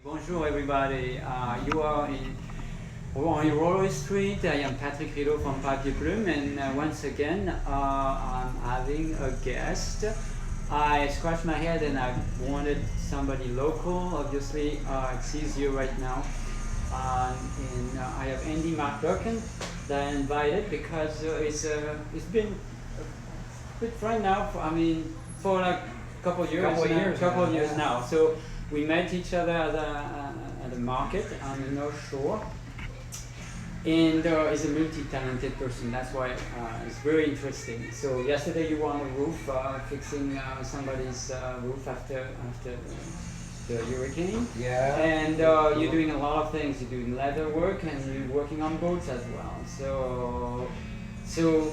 Bonjour everybody, you are on Roller Street. I am Patrick Rideau from Papier Plume, and once again I'm having a guest. I scratched my head and I wanted somebody local. Obviously it's easier right now. I have Andy McClurkan that I invited because it's been a good friend now for like a couple of years now. So we met each other at a market on the North Shore, and he's a multi-talented person. That's why it's very interesting. So yesterday you were on the roof fixing somebody's roof after the hurricane. Yeah. And you're doing a lot of things. You're doing leather work and you're working on boats as well. So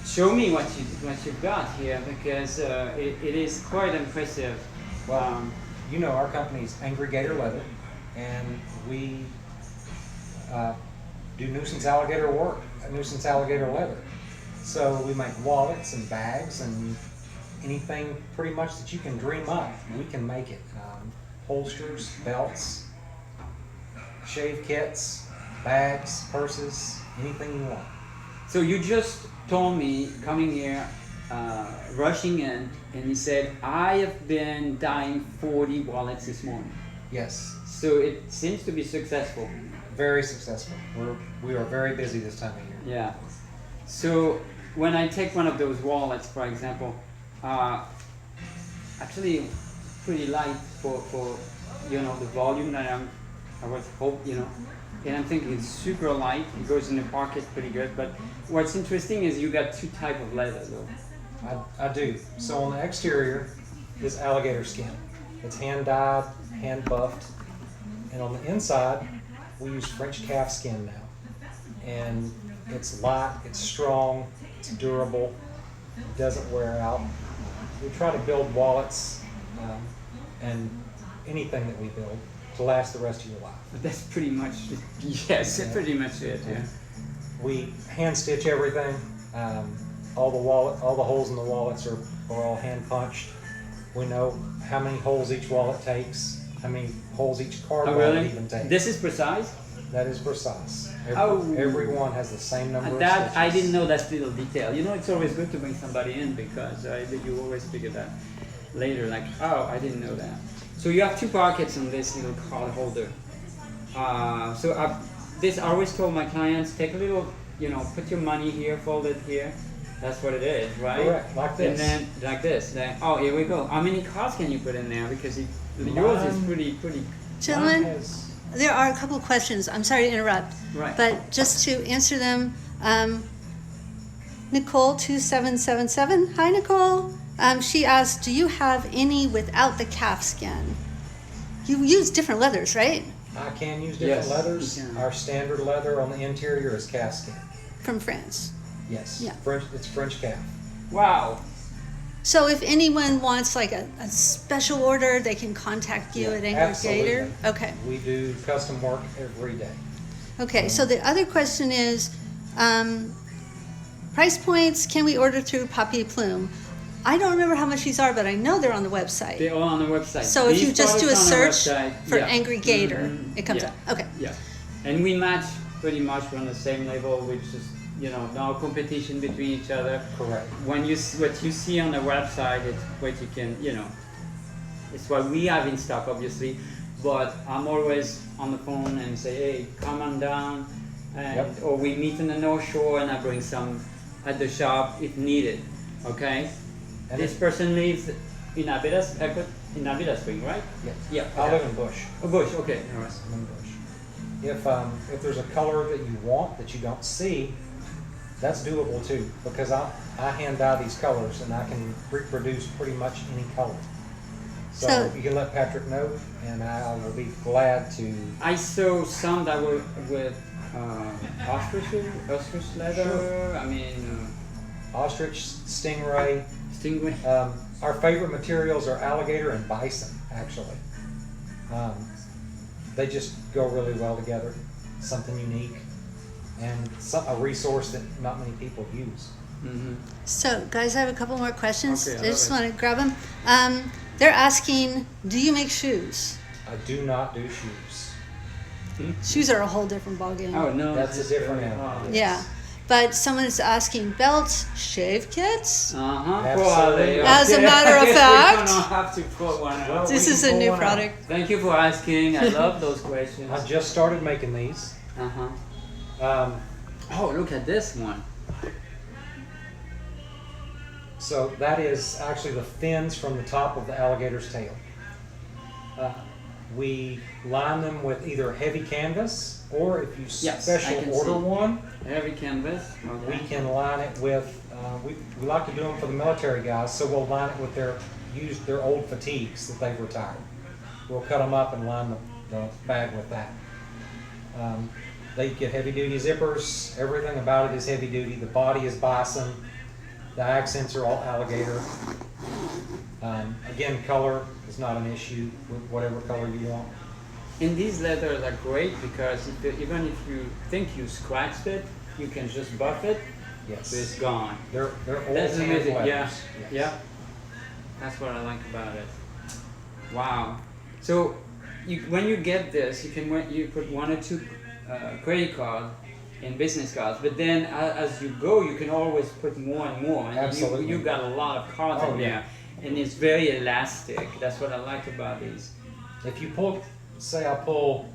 show me what you've got here, because it is quite impressive. Well, you know, our company's Gator Leather, and we do nuisance alligator work, nuisance alligator leather. So we make wallets and bags and anything pretty much that you can dream up, we can make it. Holsters, belts, shave kits, bags, purses, anything you want. So you just told me coming here, rushing in, and you said, I have been dyeing 40 wallets this morning. Yes. So it seems to be successful. Very successful. We are very busy this time of year. Yeah. So when I take one of those wallets, for example, actually pretty light for the volume that I was hoping, and I'm thinking it's super light. It goes in the pocket pretty good. But what's interesting is you got two type of leather though. I do. So on the exterior is alligator skin. It's hand dyed, hand buffed, and on the inside we use French calf skin now. And it's light, it's strong, it's durable, it doesn't wear out. We try to build wallets and anything that we build to last the rest of your life. But that's pretty much yes, Yeah. pretty much it. Yeah. We hand stitch everything. All the holes in the wallets are all hand punched. We know how many holes each wallet takes, how many holes each card Oh, wallet really? even takes. This is precise. That is precise. Oh. Everyone has the same number of That stitches. I didn't know that little detail. It's always good to bring somebody in because you always figure that later. Like, oh, I didn't know that. So you have two pockets on this little card holder. I always told my clients, take a little, put your money here, fold it here. That's what it is, right? Correct, like this. And then like this. Then, oh, here we go. How many cards can you put in there? Because yours is pretty. Gentlemen, Mine has- there are a couple of questions. I'm sorry to interrupt. Right. But just to answer them, Nicole 2777. Hi, Nicole. She asked, do you have any without the calf skin? You use different leathers, right? I can use different Yes, leathers. you can. Our standard leather on the interior is calf skin. From France. Yes. Yeah. It's French calf. Wow. So if anyone wants like a special order, they can contact you Yeah, at Aggregator? absolutely. Okay. We do custom work every day. Okay, so the other question is, price points, can we order through Papier Plume? I don't remember how much these are, but I know they're on the website. They're all on the website. So if These you just do a products on our search website, for yeah. Angry Gator, Mhm. it comes Yeah. up. Okay. Yeah, and we match pretty much. We're on the same level, which is no competition between each other. Correct. What you see on the website, it's what you can it's what we have in stock, obviously. But I'm always on the phone and say, hey, come on down, and or we meet in the North Shore, and I bring some at the shop if needed. Okay. And This person lives in Abidas, Spring, right? Yes. Yeah. I live in Bush. Oh, Bush. Okay. All right. I'm in Bush. If there's a color that you want that you don't see, that's doable too, because I hand dye these colors and I can reproduce pretty much any color. So you can let Patrick know, and I will be glad to. I saw some that were with ostrich leather. Sure. Ostrich, stingray. Stingray. Our favorite materials are alligator and bison, actually. They just go really well together. Something unique, and a resource that not many people use. Mm-hmm. So, guys, I have a couple more questions. Okay, I just all want to grab them. They're asking, do you make shoes? I do not do shoes. Shoes are a whole different ballgame. Oh no, That's a it's different very animal. hard. Yeah. But someone is asking belts, shave kits. Absolutely. As a matter of I guess fact- we're gonna have to put one out. Well, This we is can a pull new one out. product. Thank you for asking. I love those questions. I just started making these. Oh, look at this one. So that is actually the fins from the top of the alligator's tail. We line them with either heavy canvas, or if you Yes, I special can order see. one, Heavy canvas. Okay. we can line it with, we like to do them for the military guys, so we'll line it with their old fatigues that they've retired. We'll cut them up and line the bag with that. They get heavy duty zippers, everything about it is heavy duty. The body is bison, the accents are all alligator. Again, color is not an issue with whatever color you want. And these leathers are great because even if you think you scratched it, you can just buff it, Yes. so it's gone. They're old That's hand amazing. leathers. Yeah, Yes. yeah. That's what I like about it. Wow. So when you get this, you put 1 or 2 credit card and business cards, but then as you go, you can always put more and more. And Absolutely. You got a lot of cards Oh, in yeah. there, and it's very elastic. That's what I like about these. If you say I pull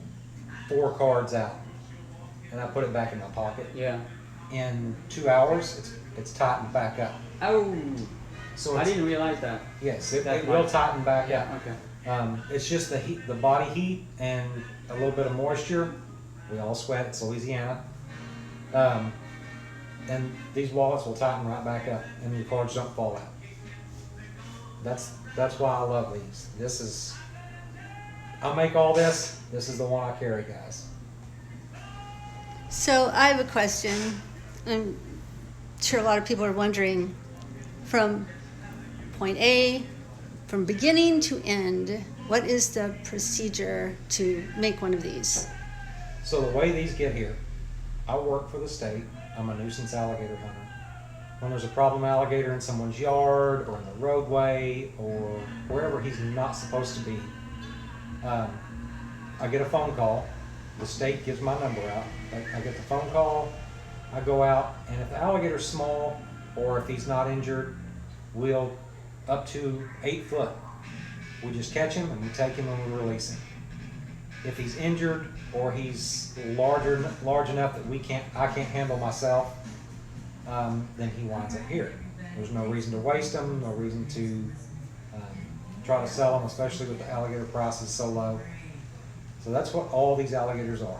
4 cards out and I put it back in my pocket, Yeah. in 2 hours it's tightened back up. Oh, So I it's, didn't realize that. yes, that it will much. tighten back Yeah. up. Okay. It's just the heat, the body heat, and a little bit of moisture. We all sweat. It's Louisiana, and these wallets will tighten right back up, and your cards don't fall out. That's why I love these. I make all this. This is the one I carry, guys. So I have a question. I'm sure a lot of people are wondering, from point A, from beginning to end, what is the procedure to make one of these? So the way these get here, I work for the state. I'm a nuisance alligator hunter. When there's a problem alligator in someone's yard or in the roadway or wherever he's not supposed to be, I get a phone call. The state gives my number out. I get the phone call. I go out, and if the alligator's small or if he's not injured, we'll up to 8 foot. We just catch him and we take him and we release him. If he's injured or he's large enough that I can't handle myself, then he winds up here. There's no reason to waste him, no reason to try to sell them, especially with the alligator prices so low. So that's what all these alligators are.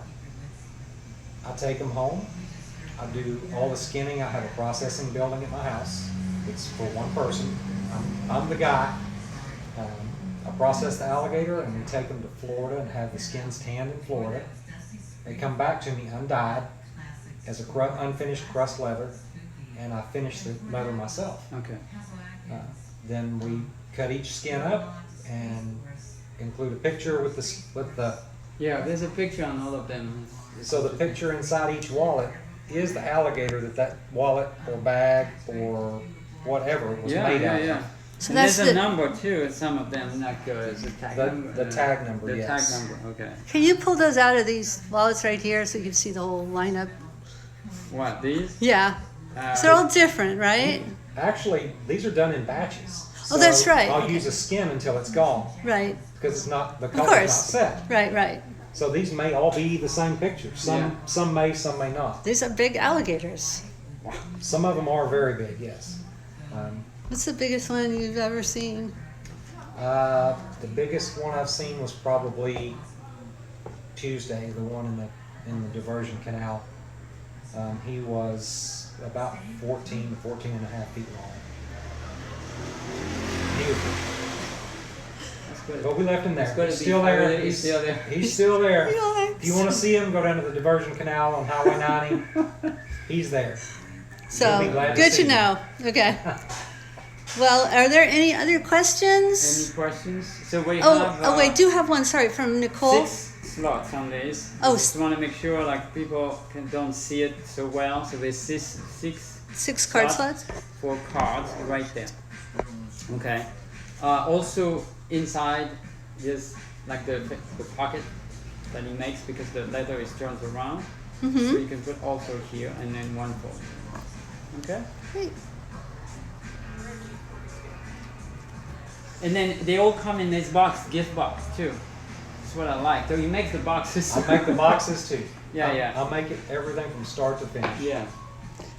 I take them home. I do all the skinning. I have a processing building at my house. It's for one person. I'm the guy. I process the alligator and we take them to Florida and have the skins tanned in Florida. They come back to me undyed as unfinished crust leather, and I finish the leather myself. Okay. Then we cut each skin up and include a picture with the. Yeah, there's a picture on all of them. So the picture inside each wallet is the alligator that wallet or bag or whatever was made out of. So And that's there's a the, number too. Some of them like the tag number. The tag number, The yes. tag number. Okay. can you pull those out of these wallets right here so you can see the whole lineup? What these? Yeah. So they're all different, right? Actually, these are done in batches. Oh, that's right. I'll Okay. use a skin until it's gone Right, because the color's not course. set. right. So these may all be the same picture. Some may, some may not. These are big alligators. Some of them are very big, yes. What's the biggest one you've ever seen? The biggest one I've seen was probably Tuesday, the one in the diversion canal. He was about 14 and a half feet long. He was big. That's good. But we left him there. It's good He's to be still there. fair, he's still there. He's still there. Relax. If you want to see him, go down to the diversion canal on Highway 90. He's there. So, You'll be glad to good see to them. know. Okay. Well, are there any other questions? Any questions? So we Oh, have. wait, do have one, sorry, from Nicole. 6 slots on these. Oh, Just want to make sure like people don't see it so well. So there's six 6 card slots? for cards right there. Okay. Also inside there's like the pocket that he makes, because the leather is turned around. Mm-hmm. So you can put also here and then one fold. Okay? Great. And then they all come in this box, gift box too. That's what I like. So you make the boxes. I make the boxes too. Yeah. I'll make it everything from start to finish. Yeah.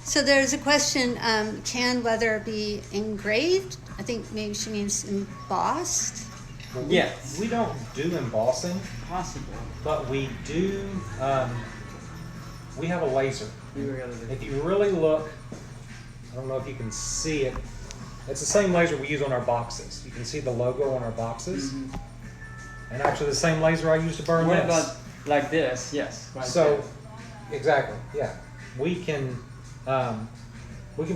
So there's a question, can leather be engraved? I think maybe she means embossed. Well, Yes. We don't do embossing, Possible. but we do. We have a laser. If you really look, I don't know if you can see it. It's the same laser we use on our boxes. You can see the logo on our boxes, and actually the same laser I use to burn What this. about like this? Yes. Right So, there. exactly, yeah. We can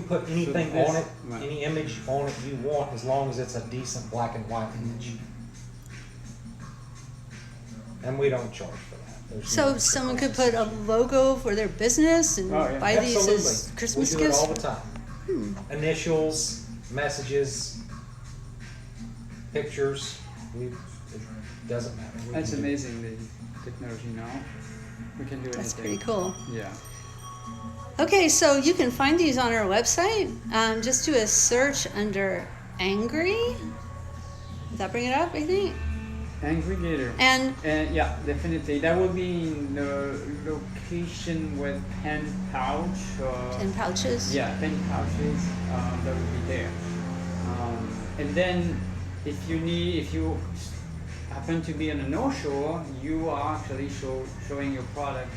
put anything this- on it, right. any image on it you want, as long as it's a decent black and white image. And we don't charge for that. There's So no someone could cost. put a logo for their business and Oh, yeah. buy these as Absolutely. Christmas we do gifts? it all the time. Initials, messages, pictures. It doesn't matter. We That's can do- amazing, the technology now. We can do anything. That's pretty cool. Yeah. Okay, so you can find these on our website. Just do a search under Angry. Does that bring it up, I think? Aggregator. And Yeah, definitely. That will be in the location with pen pouch. in pouches. Yeah, pen pouches. That will be there. And then, if you happen to be on a North Shore, you are actually showing your product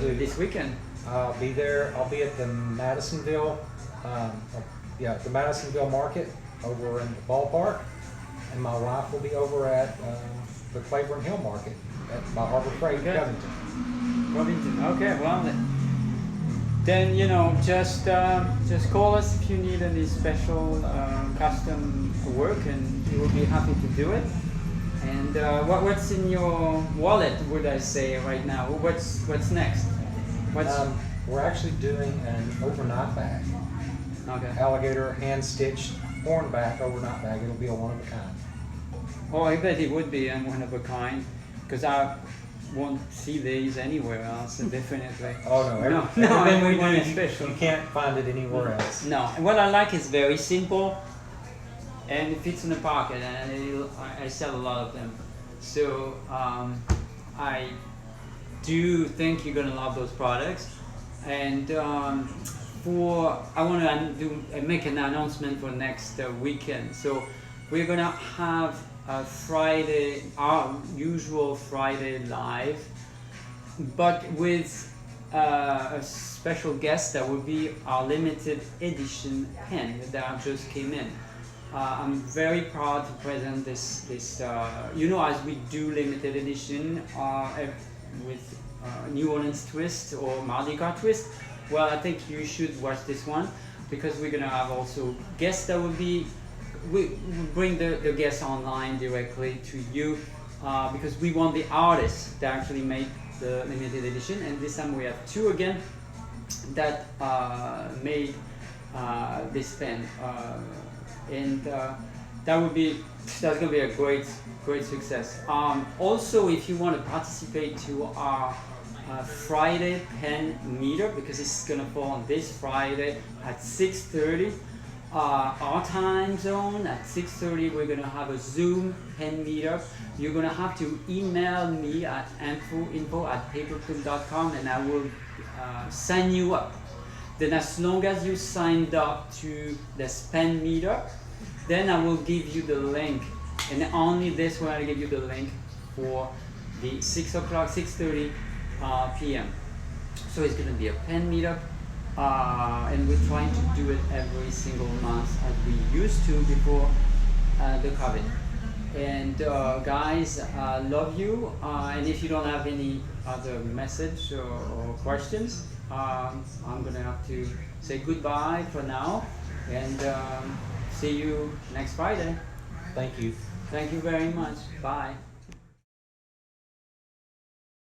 do. this weekend. I'll be there. I'll be at the Madisonville, the Madisonville Market over in the ballpark, and my wife will be over at the Claiborne Hill Market by Harbor Freight, Okay. Covington. Covington. Okay, well then just call us if you need any special custom work, and we will be happy to do it. And what's in your wallet? Would I say right now? What's next? We're actually doing an overnight bag, Okay. Alligator hand-stitched hornback overnight bag. It'll be a one of a kind. Oh, I bet it would be one of a kind, because I won't see these anywhere else. Definitely. Oh no! No, everything we're we doing do, special. you can't find it anywhere else. No, and what I like is very simple, and it fits in the pocket, and I sell a lot of them. So I do think you're gonna love those products, and I want to make an announcement for next weekend. So we're gonna have a Friday, our usual Friday live, but with a special guest that will be our limited edition pen that just came in. I'm very proud to present this as we do limited edition with New Orleans twist or Mardi Gras twist. Well, I think you should watch this one, because we're gonna have also guests that will be, we bring the guests online directly to you, because we want the artists that actually made the limited edition, and this time we have two again that made this pen, and that's gonna be a great success. Also, if you want to participate to our Friday pen meetup, because it's gonna fall on this Friday at 6:30 our time zone. At 6:30 we're gonna have a Zoom pen meetup. You're gonna have to email me at info@paperclip.com, and I will sign you up. Then as long as you signed up to this pen meetup, then I will give you the link, and only this will I give you the link for the 6:30 p.m. So it's gonna be a pen meetup, and we're trying to do it every single month as we used to before the COVID. And guys, I love you, and if you don't have any other message or questions, I'm gonna have to say goodbye for now, and see you next Friday. Thank you. Thank you very much. Bye.